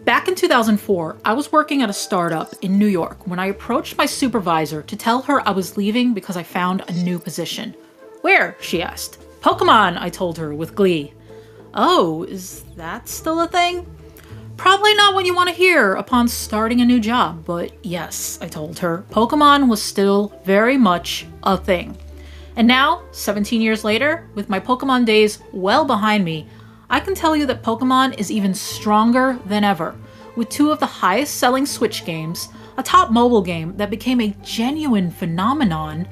Back in 2004, I was working at a startup in New York when I approached my supervisor to tell her I was leaving because I found a new position. "Where?" she asked. "Pokemon," I told her with glee. "Oh, is that still a thing?" "Probably not what you want to hear upon starting a new job, but yes," I told her, Pokemon was still very much a thing. And now, 17 years later, with my Pokemon days well behind me, I can tell you that Pokemon is even stronger than ever, with two of the highest selling Switch games, a top mobile game that became a genuine phenomenon,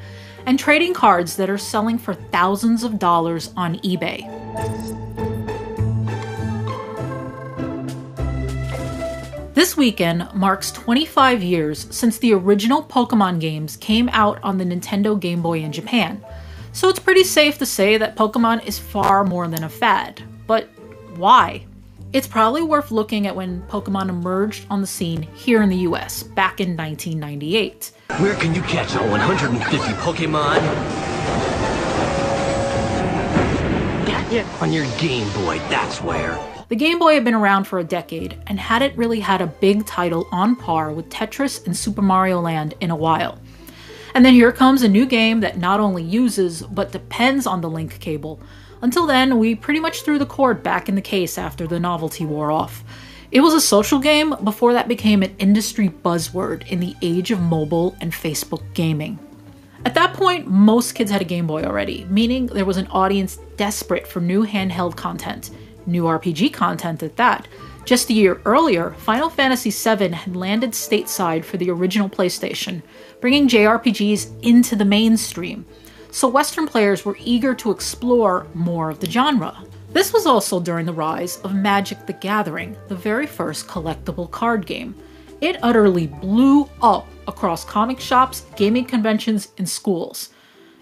and trading cards that are selling for thousands of dollars on eBay. This weekend marks 25 years since the original Pokemon games came out on the Nintendo Game Boy in Japan, so it's pretty safe to say that Pokemon is far more than a fad. But why? It's probably worth looking at when Pokemon emerged on the scene here in the US back in 1998. Where can you catch all 150 Pokemon? Got it on your Game Boy, that's where. The Game Boy had been around for a decade and hadn't really had a big title on par with Tetris and Super Mario Land in a while. And then here comes a new game that not only uses, but depends on the link cable. Until then, we pretty much threw the cord back in the case after the novelty wore off. It was a social game before that became an industry buzzword in the age of mobile and Facebook gaming. At that point, most kids had a Game Boy already, meaning there was an audience desperate for new handheld content, new RPG content at that. Just a year earlier, Final Fantasy VII had landed stateside for the original PlayStation, bringing JRPGs into the mainstream. So Western players were eager to explore more of the genre. This was also during the rise of Magic the Gathering, the very first collectible card game. It utterly blew up across comic shops, gaming conventions, and schools.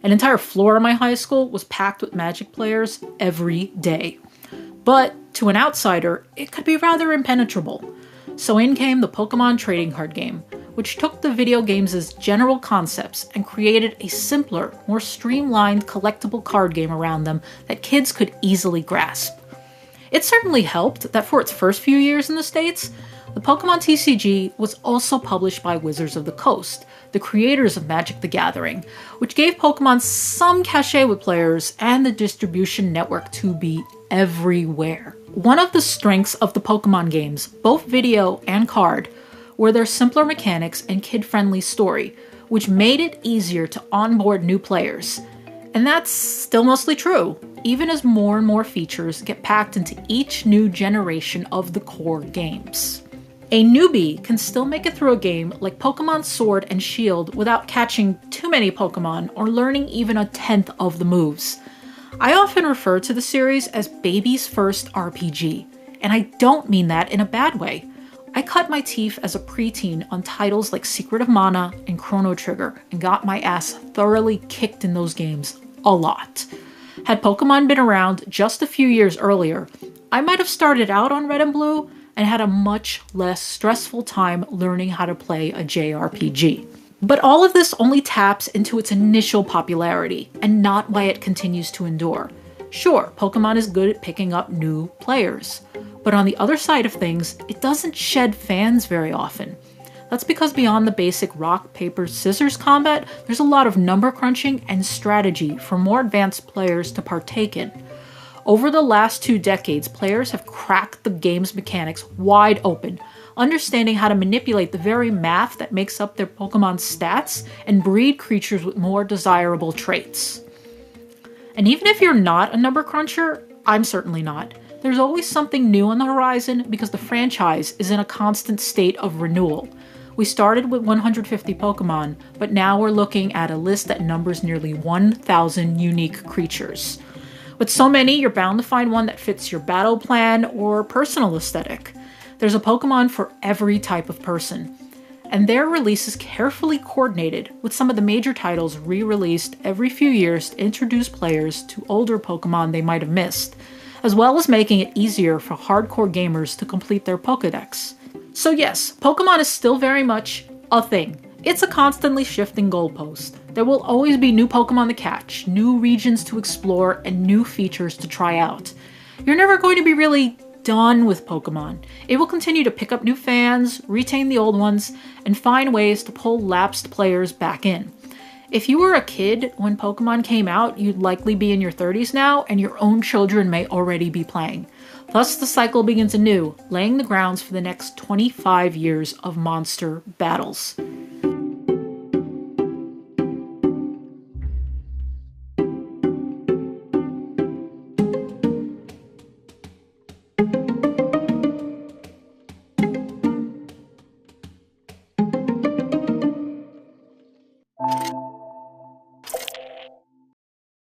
An entire floor of my high school was packed with Magic players every day. But to an outsider, it could be rather impenetrable. So in came the Pokemon trading card game, which took the video games' general concepts and created a simpler, more streamlined collectible card game around them that kids could easily grasp. It certainly helped that for its first few years in the States, the Pokemon TCG was also published by Wizards of the Coast, the creators of Magic the Gathering, which gave Pokemon some cachet with players and the distribution network to be everywhere. One of the strengths of the Pokemon games, both video and card, were their simpler mechanics and kid-friendly story, which made it easier to onboard new players. And that's still mostly true, even as more and more features get packed into each new generation of the core games. A newbie can still make it through a game like Pokemon Sword and Shield without catching too many Pokemon or learning even a tenth of the moves. I often refer to the series as baby's first RPG, and I don't mean that in a bad way. I cut my teeth as a preteen on titles like Secret of Mana and Chrono Trigger and got my ass thoroughly kicked in those games a lot. Had Pokemon been around just a few years earlier, I might have started out on Red and Blue and had a much less stressful time learning how to play a JRPG. But all of this only taps into its initial popularity and not why it continues to endure. Sure, Pokemon is good at picking up new players, but on the other side of things, it doesn't shed fans very often. That's because beyond the basic rock, paper, scissors combat, there's a lot of number crunching and strategy for more advanced players to partake in. Over the last 2 decades, players have cracked the game's mechanics wide open, understanding how to manipulate the very math that makes up their Pokemon stats and breed creatures with more desirable traits. And even if you're not a number cruncher, I'm certainly not. There's always something new on the horizon because the franchise is in a constant state of renewal. We started with 150 Pokemon, but now we're looking at a list that numbers nearly 1,000 unique creatures. With so many, you're bound to find one that fits your battle plan or personal aesthetic. There's a Pokemon for every type of person. And their release is carefully coordinated, with some of the major titles re-released every few years to introduce players to older Pokemon they might have missed, as well as making it easier for hardcore gamers to complete their Pokédex. So yes, Pokemon is still very much a thing. It's a constantly shifting goalpost. There will always be new Pokemon to catch, new regions to explore, and new features to try out. You're never going to be really done with Pokemon. It will continue to pick up new fans, retain the old ones, and find ways to pull lapsed players back in. If you were a kid when Pokemon came out, you'd likely be in your 30s now, and your own children may already be playing. Thus, the cycle begins anew, laying the grounds for the next 25 years of monster battles.